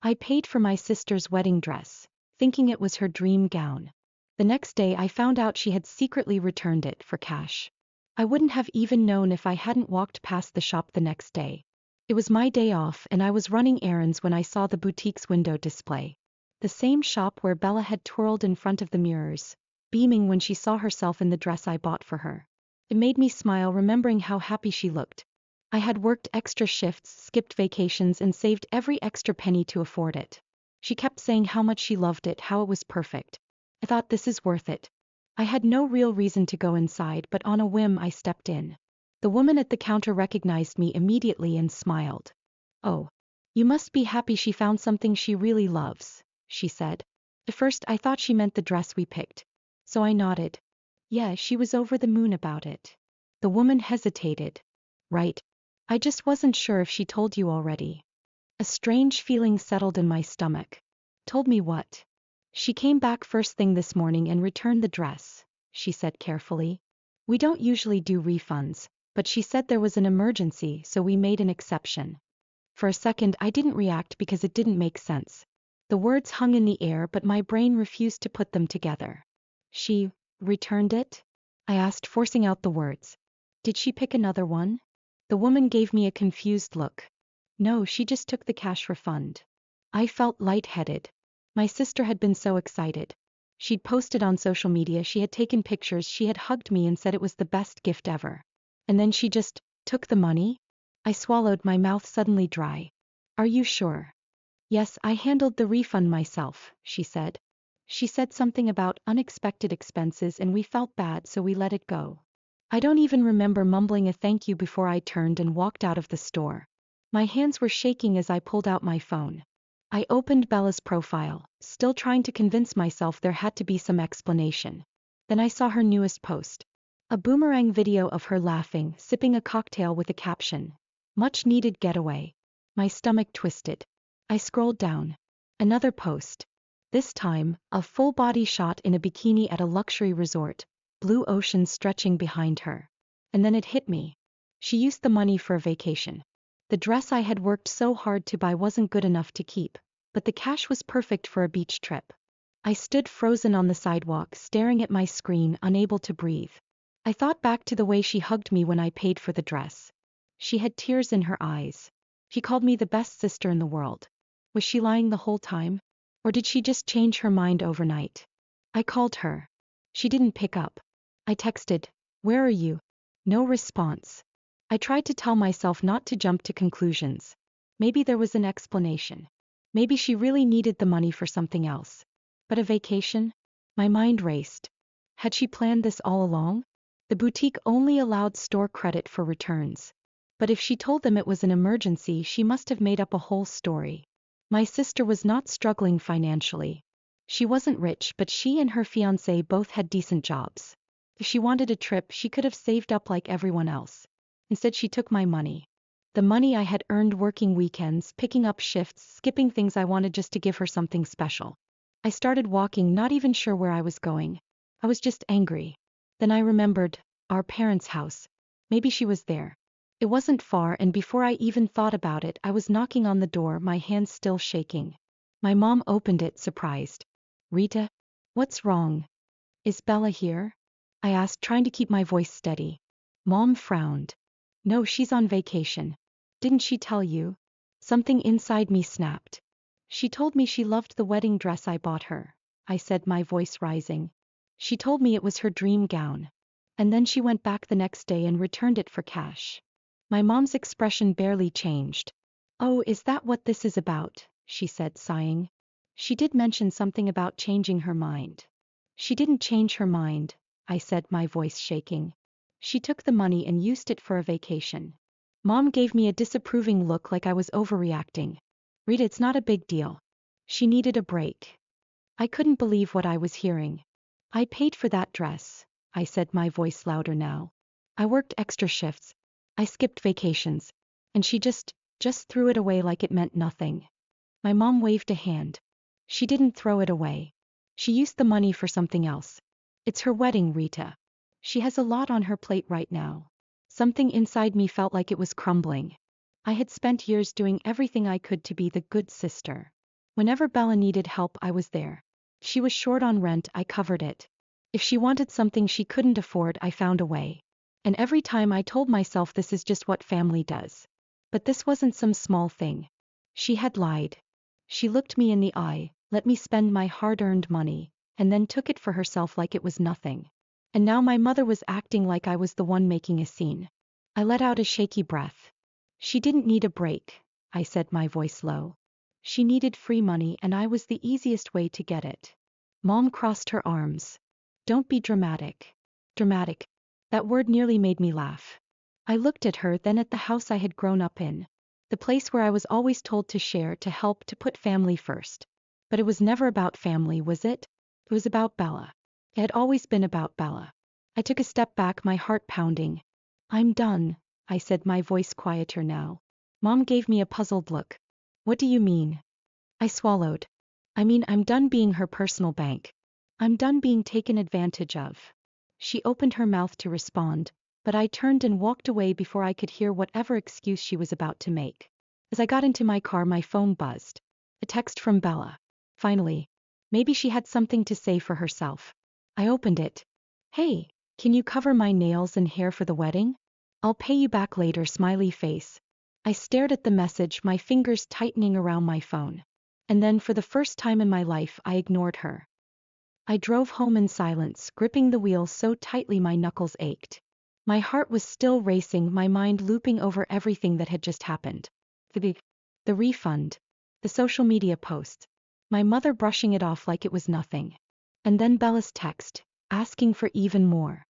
I paid for my sister's wedding dress, thinking it was her dream gown. The next day I found out she had secretly returned it for cash. I wouldn't have even known if I hadn't walked past the shop the next day. It was my day off and I was running errands when I saw the boutique's window display. The same shop where Bella had twirled in front of the mirrors, beaming when she saw herself in the dress I bought for her. It made me smile remembering how happy she looked. I had worked extra shifts, skipped vacations and saved every extra penny to afford it. She kept saying how much she loved it, how it was perfect. I thought, this is worth it. I had no real reason to go inside, but on a whim I stepped in. The woman at the counter recognized me immediately and smiled. "Oh, you must be happy she found something she really loves," she said. At first I thought she meant the dress we picked, so I nodded. Yeah, she was over the moon about it. The woman hesitated. Right. I just wasn't sure if she told you already. A strange feeling settled in my stomach. Told me what? She came back first thing this morning and returned the dress, she said carefully. We don't usually do refunds, but she said there was an emergency, so we made an exception. For a second I didn't react because it didn't make sense. The words hung in the air but my brain refused to put them together. She returned it? I asked, forcing out the words. Did she pick another one? The woman gave me a confused look. No, she just took the cash refund. I felt lightheaded. My sister had been so excited. She'd posted on social media, she had taken pictures, she had hugged me and said it was the best gift ever. And then she just took the money? I swallowed, my mouth suddenly dry. Are you sure? Yes, I handled the refund myself, she said. She said something about unexpected expenses and we felt bad, so we let it go. I don't even remember mumbling a thank you before I turned and walked out of the store. My hands were shaking as I pulled out my phone. I opened Bella's profile, still trying to convince myself there had to be some explanation. Then I saw her newest post. A boomerang video of her laughing, sipping a cocktail with a caption, "Much needed getaway." My stomach twisted. I scrolled down. Another post. This time, a full-body shot in a bikini at a luxury resort, blue ocean stretching behind her. And then it hit me. She used the money for a vacation. The dress I had worked so hard to buy wasn't good enough to keep, but the cash was perfect for a beach trip. I stood frozen on the sidewalk, staring at my screen, unable to breathe. I thought back to the way she hugged me when I paid for the dress. She had tears in her eyes. She called me the best sister in the world. Was she lying the whole time? Or did she just change her mind overnight? I called her. She didn't pick up. I texted, "Where are you?" No response. I tried to tell myself not to jump to conclusions. Maybe there was an explanation. Maybe she really needed the money for something else. But a vacation? My mind raced. Had she planned this all along? The boutique only allowed store credit for returns. But if she told them it was an emergency, she must have made up a whole story. My sister was not struggling financially. She wasn't rich, but she and her fiancé both had decent jobs. If she wanted a trip, she could have saved up like everyone else. Instead, she took my money. The money I had earned working weekends, picking up shifts, skipping things I wanted just to give her something special. I started walking, not even sure where I was going. I was just angry. Then I remembered our parents' house. Maybe she was there. It wasn't far, and before I even thought about it, I was knocking on the door, my hands still shaking. My mom opened it, surprised. "Rita? What's wrong? Is Bella here?" I asked, trying to keep my voice steady. Mom frowned. "No, she's on vacation. Didn't she tell you?" Something inside me snapped. "She told me she loved the wedding dress I bought her," I said, my voice rising. "She told me it was her dream gown. And then she went back the next day and returned it for cash." My mom's expression barely changed. "Oh, is that what this is about?" she said, sighing. "She did mention something about changing her mind." "She didn't change her mind," I said, my voice shaking. "She took the money and used it for a vacation." Mom gave me a disapproving look, like I was overreacting. "Rita, it's not a big deal. She needed a break." I couldn't believe what I was hearing. "I paid for that dress," I said, my voice louder now. "I worked extra shifts. I skipped vacations. And she just threw it away like it meant nothing." My mom waved a hand. "She didn't throw it away. She used the money for something else. It's her wedding, Rita. She has a lot on her plate right now." Something inside me felt like it was crumbling. I had spent years doing everything I could to be the good sister. Whenever Bella needed help, I was there. If she was short on rent, I covered it. If she wanted something she couldn't afford, I found a way. And every time I told myself this is just what family does. But this wasn't some small thing. She had lied. She looked me in the eye, let me spend my hard-earned money, and then took it for herself like it was nothing. And now my mother was acting like I was the one making a scene. I let out a shaky breath. She didn't need a break, I said, my voice low. She needed free money and I was the easiest way to get it. Mom crossed her arms. Don't be dramatic. Dramatic. That word nearly made me laugh. I looked at her, then at the house I had grown up in. The place where I was always told to share, to help, to put family first. But it was never about family, was it? It was about Bella. It had always been about Bella. I took a step back, my heart pounding. I'm done, I said, my voice quieter now. Mom gave me a puzzled look. What do you mean? I swallowed. I mean, I'm done being her personal bank. I'm done being taken advantage of. She opened her mouth to respond, but I turned and walked away before I could hear whatever excuse she was about to make. As I got into my car, my phone buzzed. A text from Bella. Finally. Maybe she had something to say for herself. I opened it. Hey, can you cover my nails and hair for the wedding? I'll pay you back later, smiley face. I stared at the message, my fingers tightening around my phone. And then for the first time in my life, I ignored her. I drove home in silence, gripping the wheel so tightly my knuckles ached. My heart was still racing, my mind looping over everything that had just happened. The refund. The social media posts. My mother brushing it off like it was nothing. And then Bella's text, asking for even more.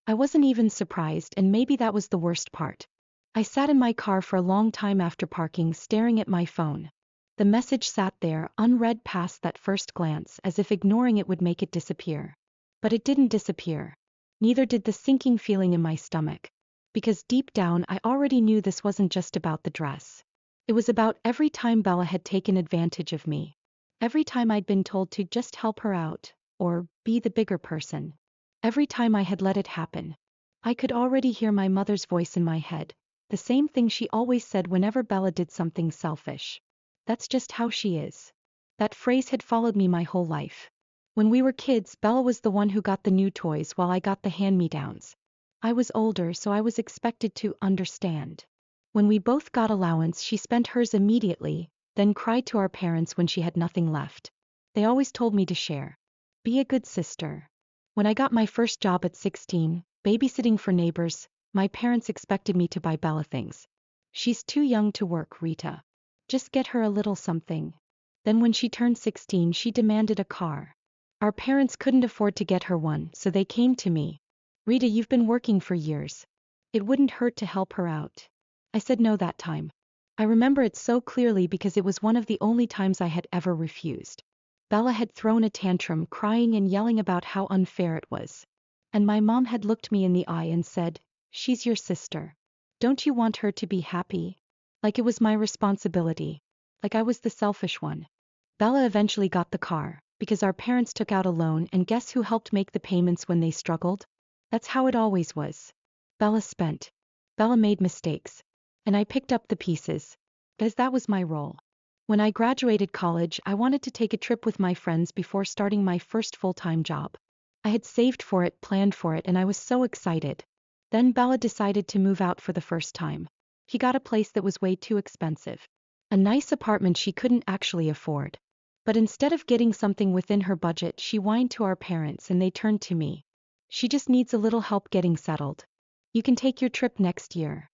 I wasn't even surprised, and maybe that was the worst part. I sat in my car for a long time after parking, staring at my phone. The message sat there, unread past that first glance, as if ignoring it would make it disappear. But it didn't disappear. Neither did the sinking feeling in my stomach. Because deep down I already knew this wasn't just about the dress. It was about every time Bella had taken advantage of me. Every time I'd been told to just help her out, or be the bigger person. Every time I had let it happen. I could already hear my mother's voice in my head, the same thing she always said whenever Bella did something selfish. That's just how she is. That phrase had followed me my whole life. When we were kids, Bella was the one who got the new toys while I got the hand-me-downs. I was older, so I was expected to understand. When we both got allowance, she spent hers immediately, then cried to our parents when she had nothing left. They always told me to share. Be a good sister. When I got my first job at 16, babysitting for neighbors, my parents expected me to buy Bella things. She's too young to work, Rita. Just get her a little something. Then when she turned 16, she demanded a car. Our parents couldn't afford to get her one, so they came to me. Rita, you've been working for years. It wouldn't hurt to help her out. I said no that time. I remember it so clearly because it was one of the only times I had ever refused. Bella had thrown a tantrum, crying and yelling about how unfair it was. And my mom had looked me in the eye and said, "She's your sister. Don't you want her to be happy?" Like it was my responsibility. Like I was the selfish one. Bella eventually got the car, because our parents took out a loan, and guess who helped make the payments when they struggled? That's how it always was. Bella spent. Bella made mistakes. And I picked up the pieces. Because that was my role. When I graduated college, I wanted to take a trip with my friends before starting my first full-time job. I had saved for it, planned for it, and I was so excited. Then Bella decided to move out for the first time. She got a place that was way too expensive. A nice apartment she couldn't actually afford. But instead of getting something within her budget, she whined to our parents and they turned to me. She just needs a little help getting settled. You can take your trip next year.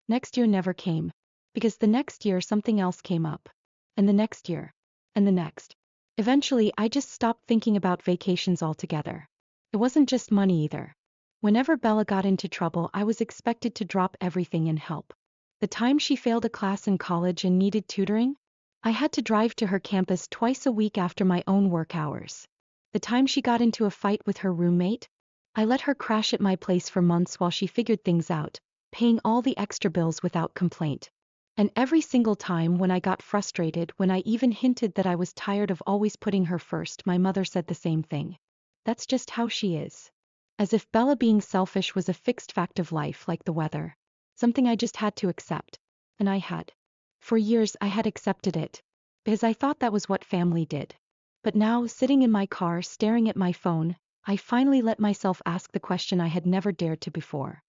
Next year never came. Because the next year something else came up. And the next year. And the next. Eventually I just stopped thinking about vacations altogether. It wasn't just money either. Whenever Bella got into trouble, I was expected to drop everything and help. The time she failed a class in college and needed tutoring, I had to drive to her campus twice a week after my own work hours. The time she got into a fight with her roommate, I let her crash at my place for months while she figured things out, paying all the extra bills without complaint. And every single time when I got frustrated, when I even hinted that I was tired of always putting her first, my mother said the same thing. That's just how she is. As if Bella being selfish was a fixed fact of life like the weather. Something I just had to accept. And I had. For years I had accepted it. because I thought that was what family did. But now, sitting in my car staring at my phone, I finally let myself ask the question I had never dared to before.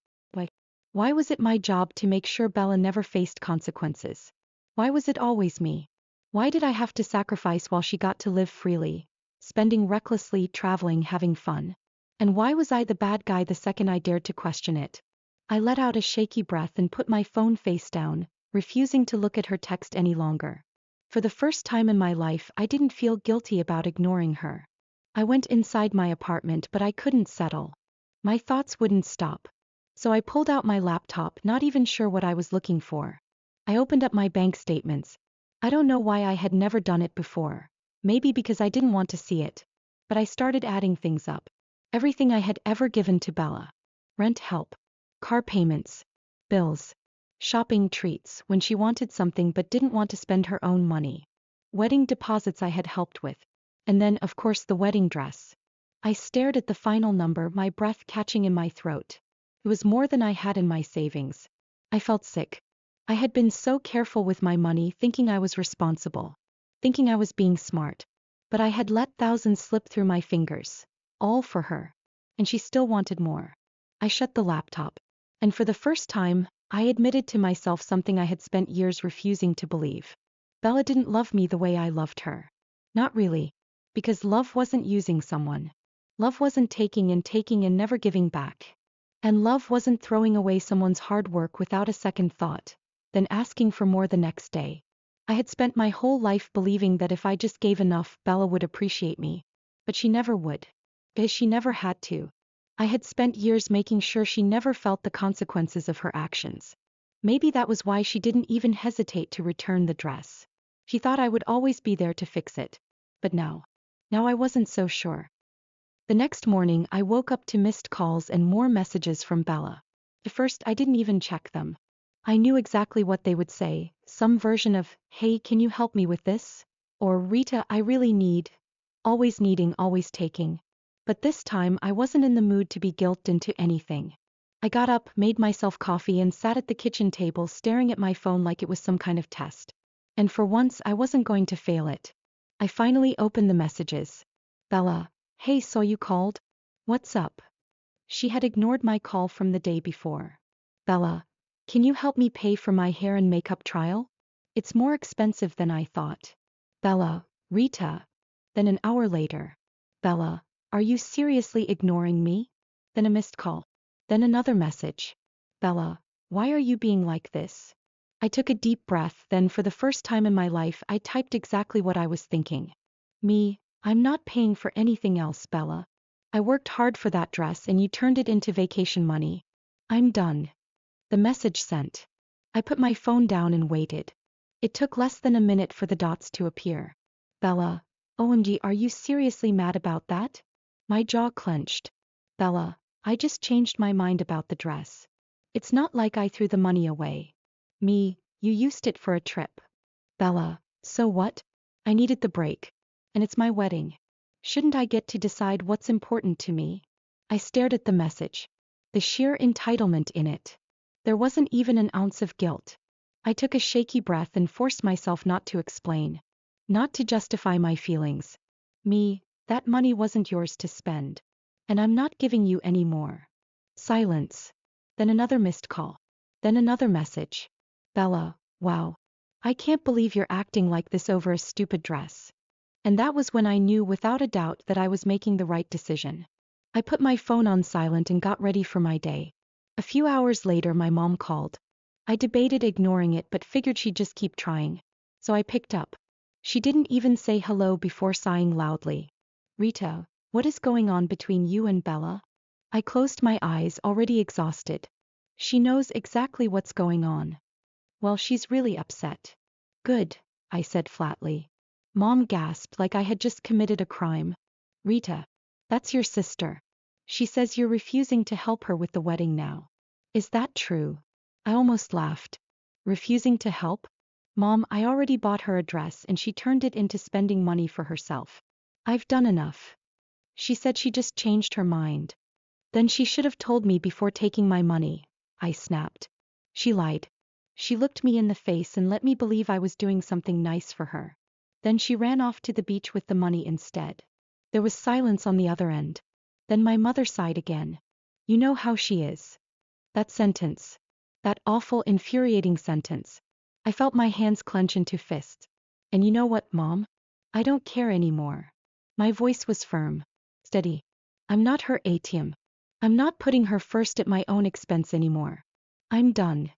Why was it my job to make sure Bella never faced consequences? Why was it always me? Why did I have to sacrifice while she got to live freely, spending recklessly, traveling, having fun? And why was I the bad guy the second I dared to question it? I let out a shaky breath and put my phone face down, refusing to look at her text any longer. For the first time in my life, I didn't feel guilty about ignoring her. I went inside my apartment, but I couldn't settle. My thoughts wouldn't stop. So I pulled out my laptop, not even sure what I was looking for. I opened up my bank statements. I don't know why I had never done it before. Maybe because I didn't want to see it. But I started adding things up. Everything I had ever given to Bella. Rent help. Car payments. Bills. Shopping treats when she wanted something but didn't want to spend her own money. Wedding deposits I had helped with. And then, of course, the wedding dress. I stared at the final number, my breath catching in my throat. It was more than I had in my savings. I felt sick. I had been so careful with my money, thinking I was responsible. Thinking I was being smart. But I had let thousands slip through my fingers. All for her. And she still wanted more. I shut the laptop. And for the first time, I admitted to myself something I had spent years refusing to believe. Bella didn't love me the way I loved her. Not really. Because love wasn't using someone. Love wasn't taking and never giving back. And love wasn't throwing away someone's hard work without a second thought, then asking for more the next day. I had spent my whole life believing that if I just gave enough, Bella would appreciate me. But she never would. Because she never had to. I had spent years making sure she never felt the consequences of her actions. Maybe that was why she didn't even hesitate to return the dress. She thought I would always be there to fix it. But now I wasn't so sure. The next morning, I woke up to missed calls and more messages from Bella. At first, I didn't even check them. I knew exactly what they would say, some version of, "Hey, can you help me with this?" Or, "Rita, I really need." Always needing, always taking. But this time, I wasn't in the mood to be guilted into anything. I got up, made myself coffee, and sat at the kitchen table staring at my phone like it was some kind of test. And for once, I wasn't going to fail it. I finally opened the messages. Bella. Hey, so you called? What's up? She had ignored my call from the day before. Bella, can you help me pay for my hair and makeup trial? It's more expensive than I thought. Bella, Rita. Then an hour later. Bella, are you seriously ignoring me? Then a missed call. Then another message. Bella, why are you being like this? I took a deep breath, then for the first time in my life I typed exactly what I was thinking. Me. I'm not paying for anything else, Bella. I worked hard for that dress and you turned it into vacation money. I'm done. The message sent. I put my phone down and waited. It took less than a minute for the dots to appear. Bella, OMG, are you seriously mad about that? My jaw clenched. Bella, I just changed my mind about the dress. It's not like I threw the money away. Me, you used it for a trip. Bella, so what? I needed the break. And it's my wedding. Shouldn't I get to decide what's important to me? I stared at the message. The sheer entitlement in it. There wasn't even an ounce of guilt. I took a shaky breath and forced myself not to explain. Not to justify my feelings. Me, that money wasn't yours to spend. And I'm not giving you any more. Silence. Then another missed call. Then another message. Bella, wow. I can't believe you're acting like this over a stupid dress. And that was when I knew without a doubt that I was making the right decision. I put my phone on silent and got ready for my day. A few hours later, my mom called. I debated ignoring it but figured she'd just keep trying. So I picked up. She didn't even say hello before sighing loudly. Rita, what is going on between you and Bella? I closed my eyes, already exhausted. She knows exactly what's going on. Well, she's really upset. Good, I said flatly. Mom gasped like I had just committed a crime. Rita, that's your sister. She says you're refusing to help her with the wedding now. Is that true? I almost laughed. Refusing to help? Mom, I already bought her a dress and she turned it into spending money for herself. I've done enough. She said she just changed her mind. Then she should have told me before taking my money, I snapped. She lied. She looked me in the face and let me believe I was doing something nice for her. Then she ran off to the beach with the money instead. There was silence on the other end. Then my mother sighed again. You know how she is. That sentence. That awful, infuriating sentence. I felt my hands clench into fists. And you know what, Mom? I don't care anymore. My voice was firm. Steady. I'm not her ATM. I'm not putting her first at my own expense anymore. I'm done.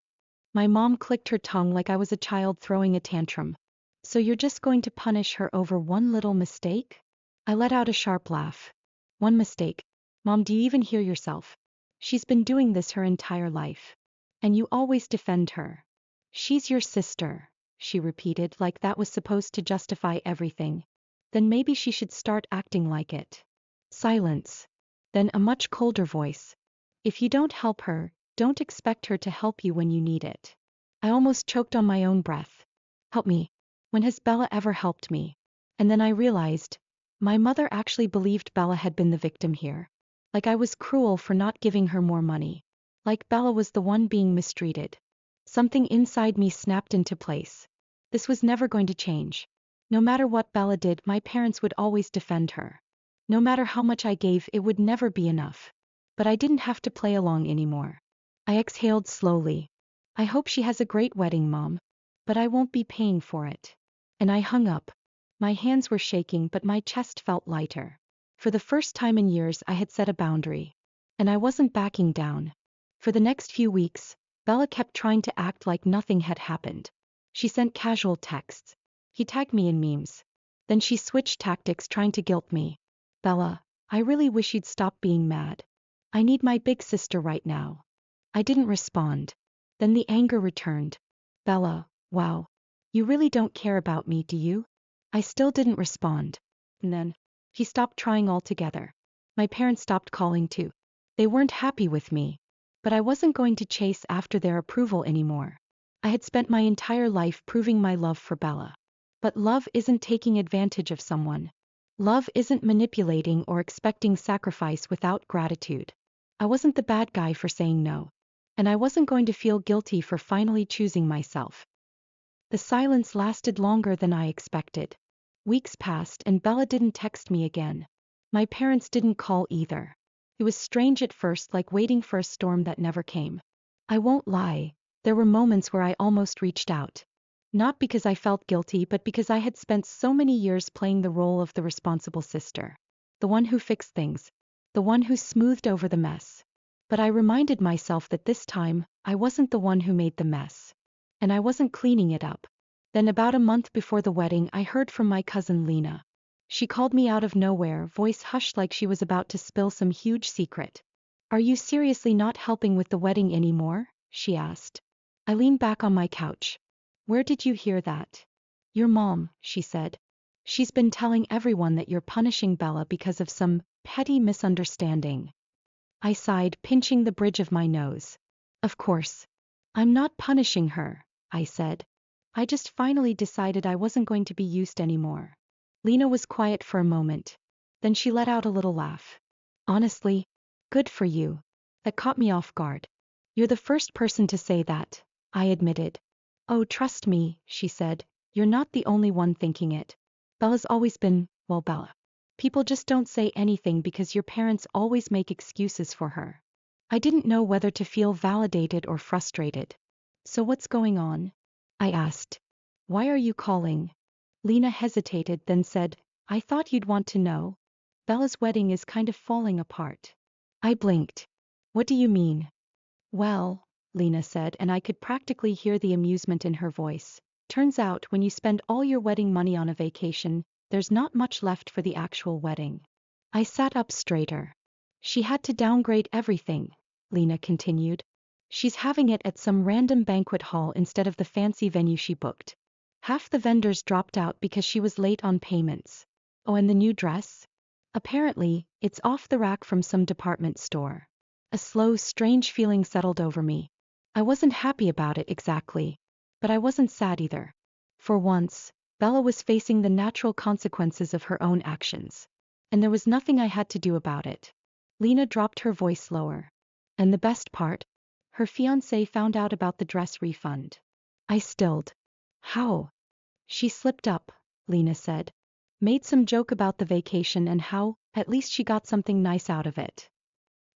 My mom clicked her tongue like I was a child throwing a tantrum. So you're just going to punish her over one little mistake? I let out a sharp laugh. One mistake. Mom, do you even hear yourself? She's been doing this her entire life. And you always defend her. She's your sister, she repeated like that was supposed to justify everything. Then maybe she should start acting like it. Silence. Then a much colder voice. If you don't help her, don't expect her to help you when you need it. I almost choked on my own breath. Help me. When has Bella ever helped me? And then I realized, my mother actually believed Bella had been the victim here. Like I was cruel for not giving her more money. Like Bella was the one being mistreated. Something inside me snapped into place. This was never going to change. No matter what Bella did, my parents would always defend her. No matter how much I gave, it would never be enough. But I didn't have to play along anymore. I exhaled slowly. I hope she has a great wedding, Mom. But I won't be paying for it. And I hung up. My hands were shaking, but my chest felt lighter. For the first time in years, I had set a boundary. And I wasn't backing down. For the next few weeks, Bella kept trying to act like nothing had happened. She sent casual texts. He tagged me in memes. Then she switched tactics, trying to guilt me. Bella, I really wish you'd stop being mad. I need my big sister right now. I didn't respond. Then the anger returned. Bella, wow. You really don't care about me, do you? I still didn't respond. And then, he stopped trying altogether. My parents stopped calling too. They weren't happy with me. But I wasn't going to chase after their approval anymore. I had spent my entire life proving my love for Bella. But love isn't taking advantage of someone. Love isn't manipulating or expecting sacrifice without gratitude. I wasn't the bad guy for saying no. And I wasn't going to feel guilty for finally choosing myself. The silence lasted longer than I expected. Weeks passed and Bella didn't text me again. My parents didn't call either. It was strange at first, like waiting for a storm that never came. I won't lie, there were moments where I almost reached out. Not because I felt guilty, but because I had spent so many years playing the role of the responsible sister. The one who fixed things. The one who smoothed over the mess. But I reminded myself that this time, I wasn't the one who made the mess. And I wasn't cleaning it up. Then about a month before the wedding, I heard from my cousin Lena. She called me out of nowhere, voice hushed like she was about to spill some huge secret. Are you seriously not helping with the wedding anymore? She asked. I leaned back on my couch. Where did you hear that? Your mom, she said. She's been telling everyone that you're punishing Bella because of some petty misunderstanding. I sighed, pinching the bridge of my nose. Of course. I'm not punishing her, I said. I just finally decided I wasn't going to be used anymore. Lena was quiet for a moment. Then she let out a little laugh. Honestly, good for you. That caught me off guard. You're the first person to say that, I admitted. Oh, trust me, she said. You're not the only one thinking it. Bella's always been, well, Bella. People just don't say anything because your parents always make excuses for her. I didn't know whether to feel validated or frustrated. So what's going on? I asked. Why are you calling? Lena hesitated, then said, I thought you'd want to know. Bella's wedding is kind of falling apart. I blinked. What do you mean? Well, Lena said, and I could practically hear the amusement in her voice. Turns out when you spend all your wedding money on a vacation, there's not much left for the actual wedding. I sat up straighter. She had to downgrade everything, Lena continued. She's having it at some random banquet hall instead of the fancy venue she booked. Half the vendors dropped out because she was late on payments. Oh, and the new dress? Apparently, it's off the rack from some department store. A slow, strange feeling settled over me. I wasn't happy about it exactly. But I wasn't sad either. For once, Bella was facing the natural consequences of her own actions. And there was nothing I had to do about it. Lena dropped her voice lower. And the best part? Her fiancé found out about the dress refund. I stilled. How? She slipped up, Lena said. Made some joke about the vacation and how, at least she got something nice out of it.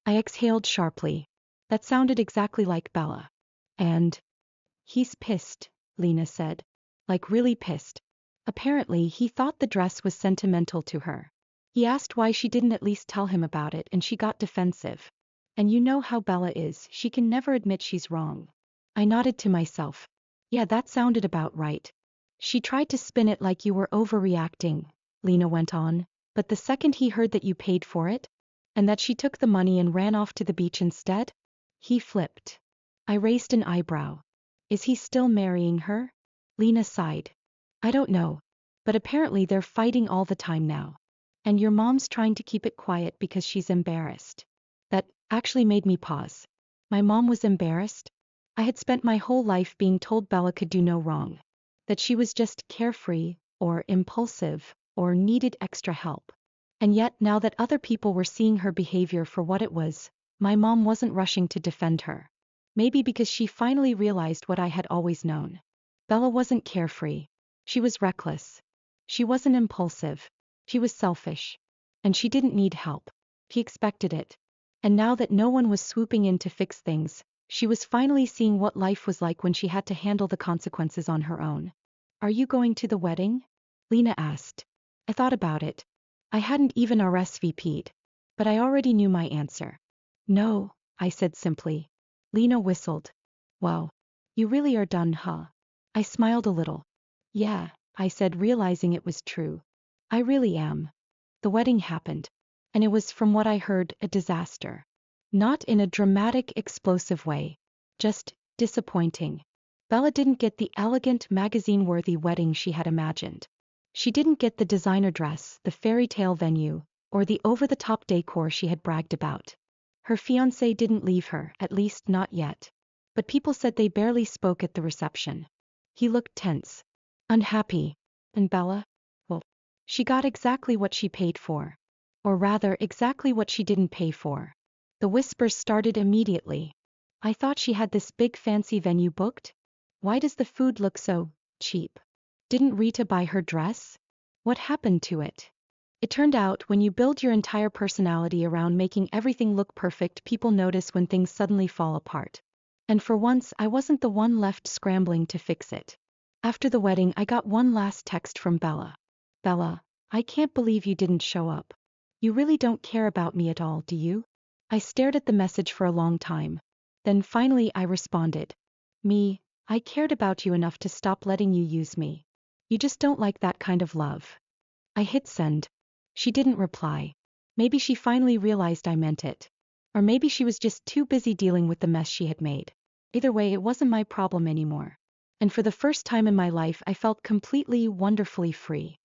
I exhaled sharply. That sounded exactly like Bella. And he's pissed, Lena said. Like really pissed. Apparently, he thought the dress was sentimental to her. He asked why she didn't at least tell him about it and she got defensive. And you know how Bella is, she can never admit she's wrong. I nodded to myself. Yeah, that sounded about right. She tried to spin it like you were overreacting, Lena went on, but the second he heard that you paid for it, and that she took the money and ran off to the beach instead, he flipped. I raised an eyebrow. Is he still marrying her? Lena sighed. I don't know. But apparently they're fighting all the time now. And your mom's trying to keep it quiet because she's embarrassed. That actually made me pause. My mom was embarrassed? I had spent my whole life being told Bella could do no wrong. That she was just carefree, or impulsive, or needed extra help. And yet, now that other people were seeing her behavior for what it was, my mom wasn't rushing to defend her. Maybe because she finally realized what I had always known. Bella wasn't carefree. She was reckless. She wasn't impulsive. She was selfish. And she didn't need help. She expected it. And now that no one was swooping in to fix things, she was finally seeing what life was like when she had to handle the consequences on her own. Are you going to the wedding? Lena asked. I thought about it. I hadn't even RSVP'd. But I already knew my answer. No, I said simply. Lena whistled. Wow. You really are done, huh? I smiled a little. Yeah, I said, realizing it was true. I really am. The wedding happened. And it was, from what I heard, a disaster. Not in a dramatic, explosive way. Just disappointing. Bella didn't get the elegant, magazine-worthy wedding she had imagined. She didn't get the designer dress, the fairy tale venue, or the over-the-top decor she had bragged about. Her fiancé didn't leave her, at least not yet. But people said they barely spoke at the reception. He looked tense. Unhappy. And Bella? Well, she got exactly what she paid for. Or rather, exactly what she didn't pay for. The whispers started immediately. I thought she had this big fancy venue booked. Why does the food look so cheap? Didn't Rita buy her dress? What happened to it? It turned out when you build your entire personality around making everything look perfect, people notice when things suddenly fall apart. And for once, I wasn't the one left scrambling to fix it. After the wedding, I got one last text from Bella. Bella, I can't believe you didn't show up. You really don't care about me at all, do you? I stared at the message for a long time. Then finally I responded. Me, I cared about you enough to stop letting you use me. You just don't like that kind of love. I hit send. She didn't reply. Maybe she finally realized I meant it. Or maybe she was just too busy dealing with the mess she had made. Either way, it wasn't my problem anymore. And for the first time in my life, I felt completely, wonderfully free.